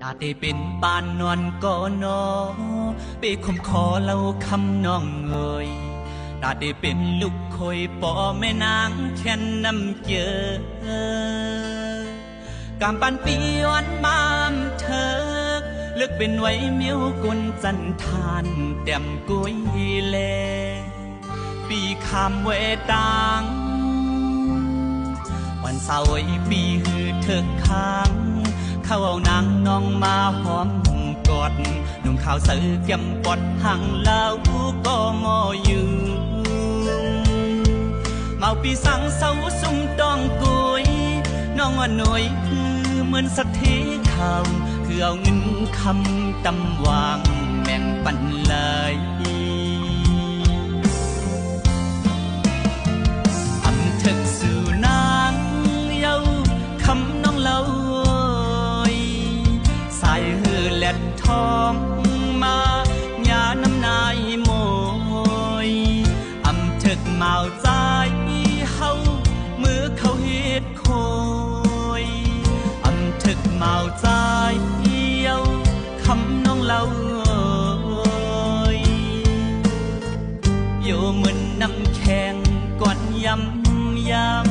ดาได้เป็นปานนวลก็นอไปคมคอเล่าคำน้องเอ่ยดาได้เป็นลูกคอยป่อแม่นางแค่นน้ำเจอกามปันปีวันมามเธอเลือกเป็นไว้เมียวกุนจันทานเต็มกุยเลปีคำเวตังวันเสาร์ปีหือเธอค้างเข้าเอานางน้องมาหอมกอดนุ่งขาวเสือเก็มปอดห่างเล่าก็มออยู่เมาปีสังเสาสุ่มต้องกุยน้องว่าหน่วยคือเหมือนสักทีคำคือเอาเงินคำตำวางแบ่งปันเลยอำถึกสู่นางเย้าคำน้องเล่าสายหือเล็ดทองมาหยาน้ำนายโมยอำถึกเมาใจเฮามือเขาเฮ็ดโคยอำถึกเมาใจเย้าคำน้องเล่าโยเหมือนน้ำแข็งก่อนยำ